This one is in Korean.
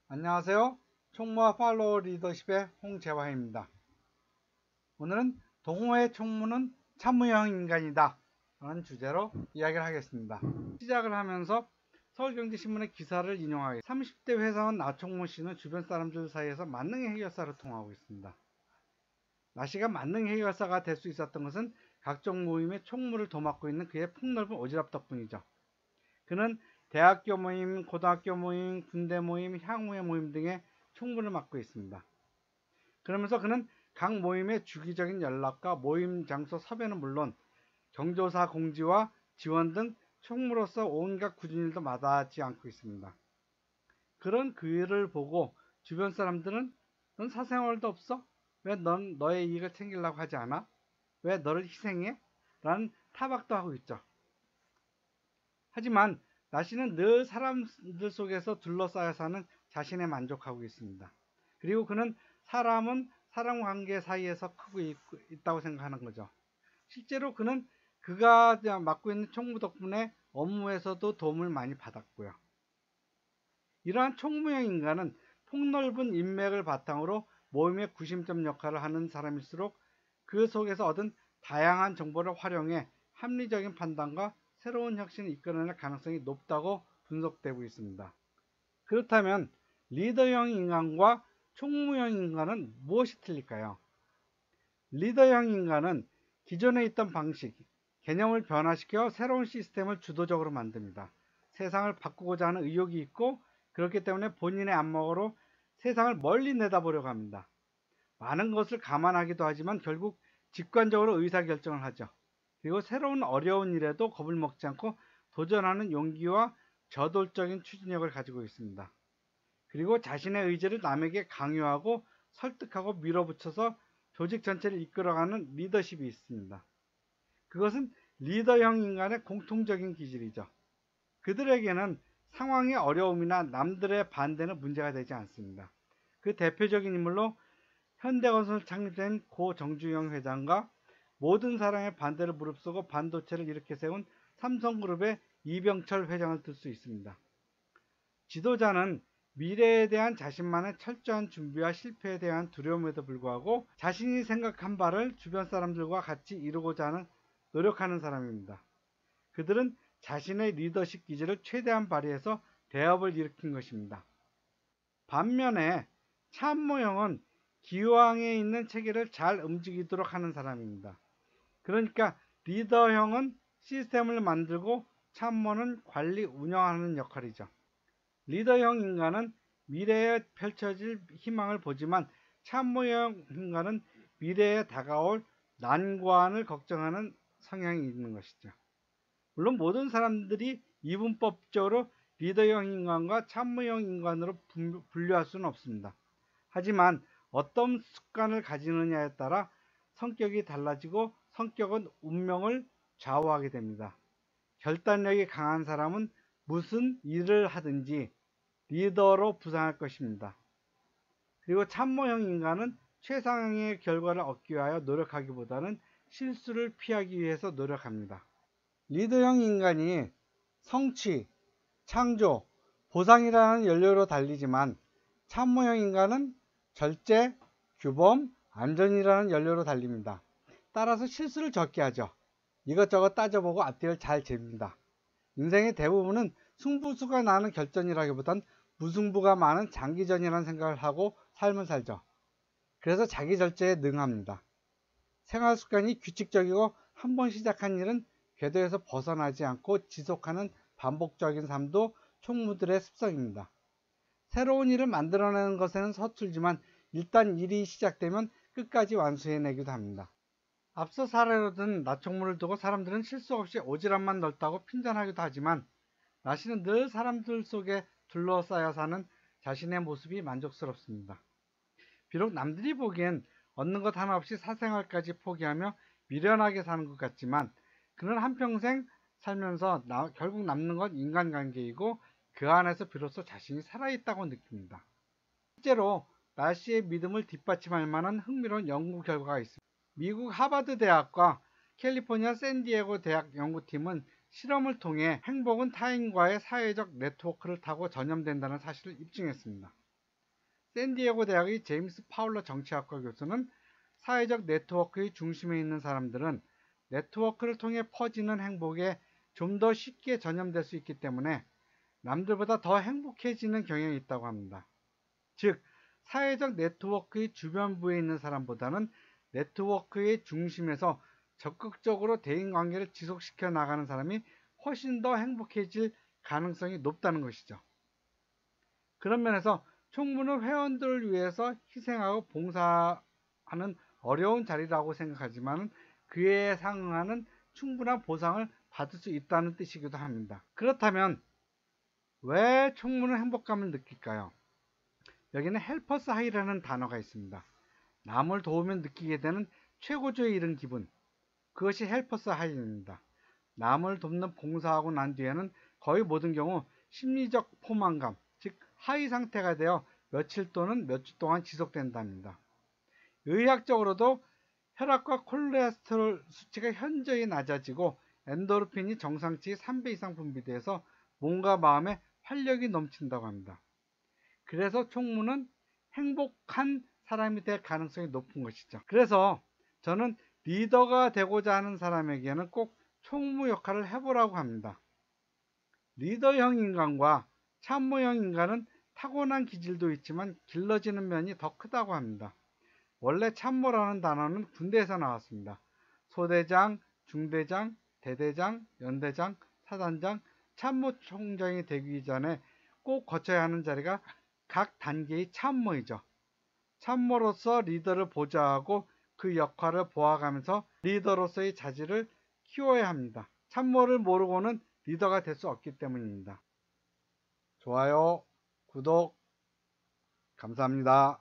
안녕하세요. 총무와 팔로워 리더십의 홍재화입니다. 오늘은 동호회 총무는 참무형 인간이다 라는 주제로 이야기를 하겠습니다. 시작을 하면서 서울경제신문의 기사를 인용하겠습니다. 30대 회사원 나총무 씨는 주변 사람들 사이에서 만능의 해결사로 통하고 있습니다. 나 씨가 만능 해결사가 될 수 있었던 것은 각종 모임의 총무를 도맡고 있는 그의 폭넓은 오지랖 덕분이죠. 그는 대학교 모임, 고등학교 모임, 군대 모임, 향후회 모임 등의 총무를 맡고 있습니다. 그러면서 그는 각 모임의 주기적인 연락과 모임 장소 섭외는 물론 경조사 공지와 지원 등 총무로서 온갖 굳은 일도 마다하지 않고 있습니다. 그런 그 일을 보고 주변 사람들은 넌 사생활도 없어? 왜 넌 너의 이익을 챙기려고 하지 않아? 왜 너를 희생해? 라는 타박도 하고 있죠. 하지만 나 씨는 늘 사람들 속에서 둘러싸여 사는 자신에 만족하고 있습니다. 그리고 그는 사람은 사람 관계 사이에서 크고 있다고 생각하는 거죠. 실제로 그는 그가 맡고 있는 총무 덕분에 업무에서도 도움을 많이 받았고요. 이러한 총무형 인간은 폭넓은 인맥을 바탕으로 모임의 구심점 역할을 하는 사람일수록 그 속에서 얻은 다양한 정보를 활용해 합리적인 판단과 새로운 혁신을 이끌어낼 가능성이 높다고 분석되고 있습니다. 그렇다면 리더형 인간과 총무형 인간은 무엇이 틀릴까요? 리더형 인간은 기존에 있던 방식, 개념을 변화시켜 새로운 시스템을 주도적으로 만듭니다. 세상을 바꾸고자 하는 의욕이 있고 그렇기 때문에 본인의 안목으로 세상을 멀리 내다보려고 합니다. 많은 것을 감안하기도 하지만 결국 직관적으로 의사결정을 하죠. 그리고 새로운 어려운 일에도 겁을 먹지 않고 도전하는 용기와 저돌적인 추진력을 가지고 있습니다. 그리고 자신의 의지를 남에게 강요하고 설득하고 밀어붙여서 조직 전체를 이끌어가는 리더십이 있습니다. 그것은 리더형 인간의 공통적인 기질이죠. 그들에게는 상황의 어려움이나 남들의 반대는 문제가 되지 않습니다. 그 대표적인 인물로 현대건설 창립된 고 정주영 회장과 모든 사람의 반대를 무릅쓰고 반도체를 일으켜 세운 삼성그룹의 이병철 회장을 들 수 있습니다. 지도자는 미래에 대한 자신만의 철저한 준비와 실패에 대한 두려움에도 불구하고 자신이 생각한 바를 주변 사람들과 같이 이루고자 하는 노력하는 사람입니다. 그들은 자신의 리더십 기질을 최대한 발휘해서 대업을 일으킨 것입니다. 반면에 참모형은 기왕에 있는 체계를 잘 움직이도록 하는 사람입니다. 그러니까 리더형은 시스템을 만들고 참모는 관리 운영하는 역할이죠. 리더형 인간은 미래에 펼쳐질 희망을 보지만 참모형 인간은 미래에 다가올 난관을 걱정하는 성향이 있는 것이죠. 물론 모든 사람들이 이분법적으로 리더형 인간과 참모형 인간으로 분류할 수는 없습니다. 하지만 어떤 습관을 가지느냐에 따라 성격이 달라지고 성격은 운명을 좌우하게 됩니다. 결단력이 강한 사람은 무슨 일을 하든지 리더로 부상할 것입니다. 그리고 참모형 인간은 최상의 결과를 얻기 위하여 노력하기보다는 실수를 피하기 위해서 노력합니다. 리더형 인간이 성취, 창조, 보상이라는 연료로 달리지만 참모형 인간은 절제, 규범, 안전이라는 연료로 달립니다. 따라서 실수를 적게 하죠. 이것저것 따져보고 앞뒤를 잘 잽니다. 인생의 대부분은 승부수가 나는 결전이라기보단 무승부가 많은 장기전이라는 생각을 하고 삶을 살죠. 그래서 자기 절제에 능합니다. 생활 습관이 규칙적이고 한 번 시작한 일은 궤도에서 벗어나지 않고 지속하는 반복적인 삶도 총무들의 습성입니다. 새로운 일을 만들어내는 것에는 서툴지만 일단 일이 시작되면 끝까지 완수해내기도 합니다. 앞서 사례로 든 나총무를 두고 사람들은 실수 없이 오지랖만 넓다고 핀잔하기도 하지만 나 씨는 늘 사람들 속에 둘러싸여 사는 자신의 모습이 만족스럽습니다. 비록 남들이 보기엔 얻는 것 하나 없이 사생활까지 포기하며 미련하게 사는 것 같지만 그는 한평생 살면서 결국 남는 건 인간관계이고 그 안에서 비로소 자신이 살아있다고 느낍니다. 실제로 나 씨의 믿음을 뒷받침할 만한 흥미로운 연구 결과가 있습니다. 미국 하버드 대학과 캘리포니아 샌디에고 대학 연구팀은 실험을 통해 행복은 타인과의 사회적 네트워크를 타고 전염된다는 사실을 입증했습니다. 샌디에고 대학의 제임스 파울러 정치학과 교수는 사회적 네트워크의 중심에 있는 사람들은 네트워크를 통해 퍼지는 행복에 좀 더 쉽게 전염될 수 있기 때문에 남들보다 더 행복해지는 경향이 있다고 합니다. 즉, 사회적 네트워크의 주변부에 있는 사람보다는 네트워크의 중심에서 적극적으로 대인관계를 지속시켜 나가는 사람이 훨씬 더 행복해질 가능성이 높다는 것이죠. 그런 면에서 총무는 회원들을 위해서 희생하고 봉사하는 어려운 자리라고 생각하지만 그에 상응하는 충분한 보상을 받을 수 있다는 뜻이기도 합니다. 그렇다면 왜 총무는 행복감을 느낄까요? 여기는 헬퍼스 하이라는 단어가 있습니다. 남을 도우면 느끼게 되는 최고조에 이른 기분, 그것이 헬퍼스 하이입니다. 남을 돕는 봉사하고 난 뒤에는 거의 모든 경우 심리적 포만감, 즉 하이 상태가 되어 며칠 또는 몇 주 동안 지속된답니다. 의학적으로도 혈압과 콜레스테롤 수치가 현저히 낮아지고 엔도르핀이 정상치의 3배 이상 분비돼서 몸과 마음에 활력이 넘친다고 합니다. 그래서 총무는 행복한 사람이 될 가능성이 높은 것이죠. 그래서 저는 리더가 되고자 하는 사람에게는 꼭 총무 역할을 해보라고 합니다. 리더형 인간과 참모형 인간은 타고난 기질도 있지만 길러지는 면이 더 크다고 합니다. 원래 참모라는 단어는 군대에서 나왔습니다. 소대장, 중대장, 대대장, 연대장, 사단장, 참모총장이 되기 전에 꼭 거쳐야 하는 자리가 각 단계의 참모이죠. 참모로서 리더를 보좌하고 그 역할을 보아가면서 리더로서의 자질을 키워야 합니다. 참모를 모르고는 리더가 될 수 없기 때문입니다. 좋아요, 구독, 감사합니다.